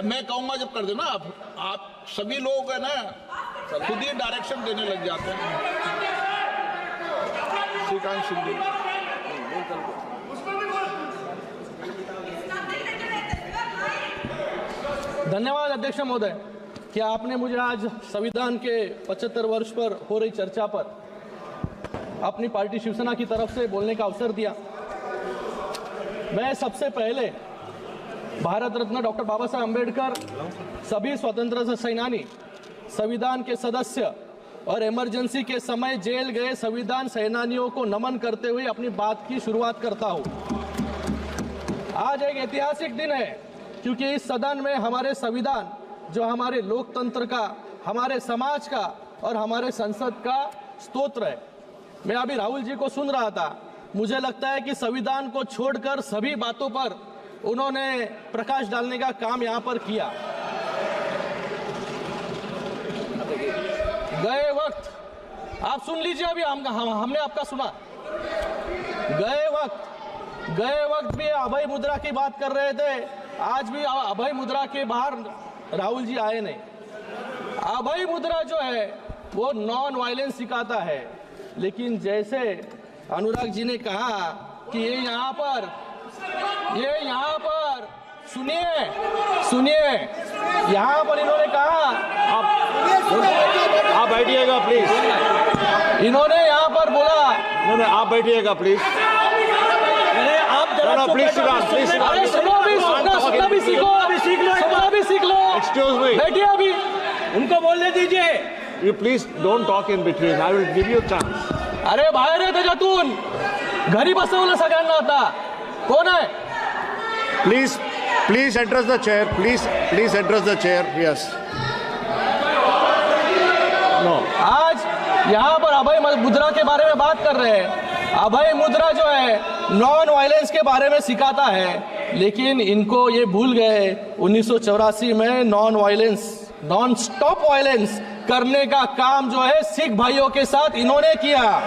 मैं कहूंगा जब कर देना आप सभी लोग है ना खुद ही डायरेक्शन देने लग जाते हैं। श्रीकांत शिंदे धन्यवाद अध्यक्ष महोदय कि आपने मुझे आज संविधान के 75 वर्ष पर हो रही चर्चा पर अपनी पार्टी शिवसेना की तरफ से बोलने का अवसर दिया। मैं सबसे पहले भारत रत्न डॉक्टर बाबा साहब अम्बेडकर, सभी स्वतंत्रता सेनानी, संविधान के सदस्य और इमरजेंसी के समय जेल गए संविधान सेनानियों को नमन करते हुए अपनी बात की शुरुआत करता हूं। आज एक ऐतिहासिक दिन है क्योंकि इस सदन में हमारे संविधान जो हमारे लोकतंत्र का, हमारे समाज का और हमारे संसद का स्तोत्र है। मैं अभी राहुल जी को सुन रहा था, मुझे लगता है कि संविधान को छोड़कर सभी बातों पर उन्होंने प्रकाश डालने का काम यहाँ पर किया। गए वक्त आप सुन लीजिए, अभी हमने आपका सुना। गए वक्त भी अभय मुद्रा की बात कर रहे थे, आज भी अभय मुद्रा के बाहर राहुल जी आए नहीं। अभय मुद्रा जो है वो नॉन वायलेंस सिखाता है, लेकिन जैसे अनुराग जी ने कहा कि ये यहाँ पर सुनिए यहाँ पर इन्होंने कहा, आप बैठिएगा प्लीज। इन्होंने यहाँ पर बोला, नहीं आप बैठिएगा प्लीज। अरे आप जरा प्लीज सुनो भी सीख लो। एक्सक्यूज मी, बैठिए, अभी उनको बोलने दीजिए। You please don't talk in between, I will give you chance. अरे बाहेर आहे त्याच्यातून, घरी बसवलं सगळ्यांना आता। कोण आहे? Please address the chair, please address the chair. Yes no, आज यहाँ पर अभय मुद्रा के बारे में बात कर रहे हैं। अभय मुद्रा जो है नॉन वायलेंस के बारे में सिखाता है, लेकिन इनको ये भूल गए 1984 में नॉन स्टॉप वायलेंस करने का काम जो है सिख भाइयों के साथ इन्होंने किया।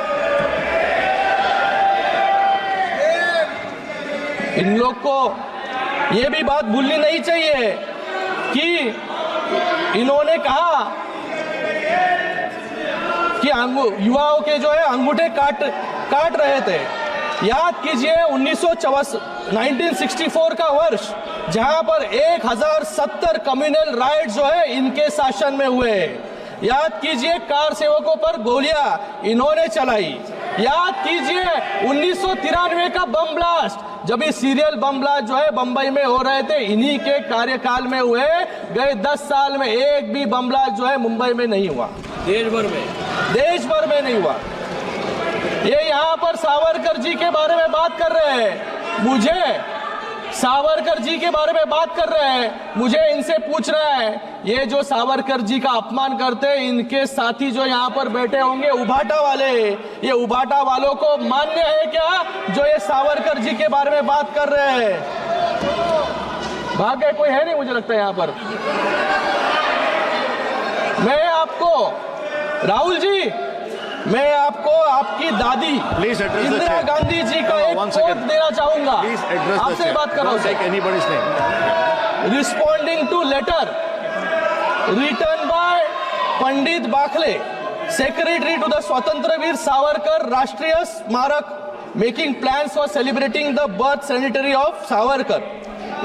इन लोग को ये भी बात भूलनी नहीं चाहिए कि इन्होंने कहा कि युवाओं के जो है अंगूठे काट रहे थे। याद कीजिए 1964 का वर्ष, जहां पर 1070 कम्युनल राइट जो है इनके शासन में हुए। याद कीजिए कार सेवकों पर गोलियां इन्होंने चलाई। याद कीजिए 1993 का बम ब्लास्ट, जब ये सीरियल बम ब्लास्ट जो है बंबई में हो रहे थे, इन्हीं के कार्यकाल में हुए। गए 10 साल में एक भी बम ब्लास्ट जो है मुंबई में नहीं हुआ, देश भर में नहीं हुआ। ये यहाँ पर सावरकर जी के बारे में बात कर रहे हैं, मुझे इनसे पूछना है, ये जो सावरकर जी का अपमान करते हैं, इनके साथी जो यहाँ पर बैठे होंगे उभाटा वाले, ये उभाटा वालों को मान्य है क्या जो ये सावरकर जी के बारे में बात कर रहे हैं? भाग्य कोई है नहीं मुझे लगता है यहाँ पर। मैं आपको राहुल जी, मैं आपको आपकी दादी इंदिरा गांधी जी का एक कोट देना चाहूंगा। आपसे बात कर रहा हूं। Responding to letter written by Pandit Bakhle, secretary to the Swatantraveer Savarkar Rashtriya Smarak, making plans for celebrating the birth centenary of Savarkar.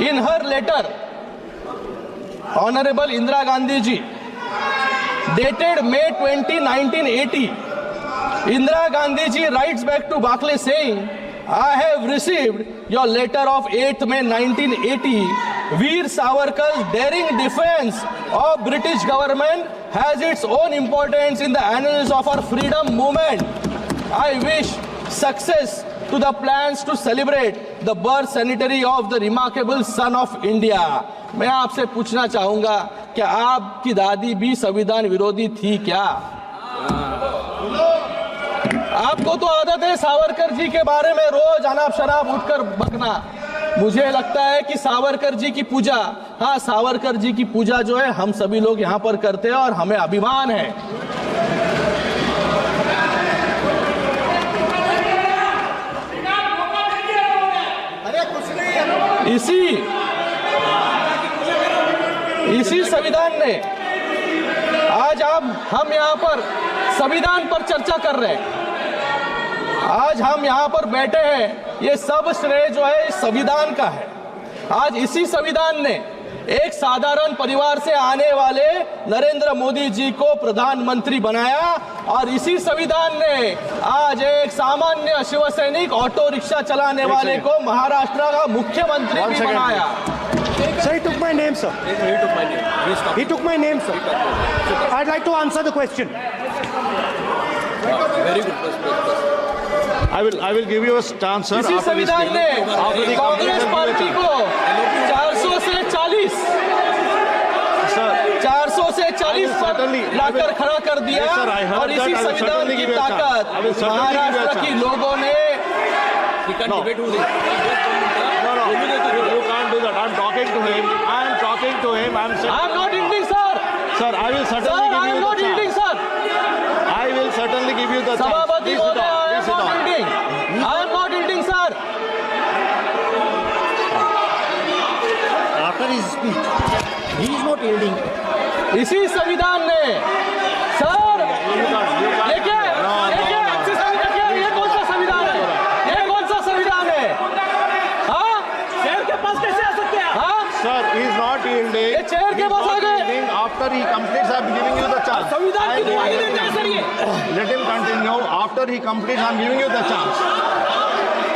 In her letter, honourable Indira Gandhi ji, dated May 20, 1980, Indira Gandhi ji writes back to Bakle saying, I have received your letter of 8th May 1980. Veer Savarkar's daring defense of British government has its own importance in the annals of our freedom movement. I wish success to the plans to celebrate the birth centenary of the remarkable son of India. मैं आपसे पूछना चाहूंगा, क्या आपकी दादी भी संविधान विरोधी थी क्या? आपको तो आदत है सावरकर जी के बारे में रोज अनाप शनाप उठकर बकना। मुझे लगता है कि सावरकर जी की पूजा, हाँ सावरकर जी की पूजा जो है हम सभी लोग यहाँ पर करते हैं और हमें अभिमान है। इसी संविधान ने आज हम यहाँ पर संविधान पर चर्चा कर रहे हैं। आज हम यहाँ पर बैठे हैं, ये सब श्रेय जो है इस संविधान का है। आज इसी संविधान ने एक साधारण परिवार से आने वाले नरेंद्र मोदी जी को प्रधानमंत्री बनाया और इसी संविधान ने आज एक सामान्य शिवसैनिक ऑटो रिक्शा चलाने वाले को महाराष्ट्र का मुख्यमंत्री भी बनाया। Sir, he took my name, sir. He took my name. He took my name, sir. I'd like to answer the question. Very good. Please. I will give you a chance, sir. इसी after this संविधान ने meeting. After the Congress completion party of the को 400 से 40 पर certainly- लाकर खड़ा कर दिया Yes, sir, I heard और इसी that. I will संविधान certainly की give you a chance. ताकत I will certainly give you a Maharashtra की chance. लोगों ने We can't debate with him. No, you can't do that. I'm talking to him. I'm talking to him. I'm saying, I am not yielding sir sir, I will certainly sir I give am you not the yielding chance. Sir I will certainly give you the chance. सभापति Please sit महोदय down. I Please am sit not down. Yielding I am not yielding sir After his speech, he is not yielding. इसी संविधान ने sir देखिए अच्छी देखिए ये कौन सा संविधान है, ये कौन सा संविधान है? हाँ शेर के पास कैसे आ सकते हैं? हाँ Sir, he is not yielding. ये chair के He is pass uh not गए। yielding. After he completes, I'm giving you the chance. संविधान की I will दुहाई give देते हैं you सर ये। the chance. Let him continue. After he completes, I'm giving you the chance.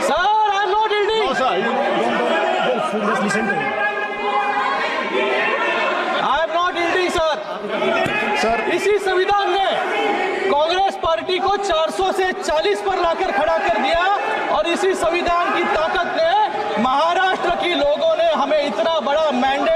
Sir I am not yielding No, sir. Just listen to him. I am not yielding sir Sir, इसी संविधान ने Congress party को 400 से 40 पर लाकर खड़ा कर दिया और इसी संविधान की ताकत ने महाराष्ट्र की लोगों ने हमें इतना बड़ा मैंडेट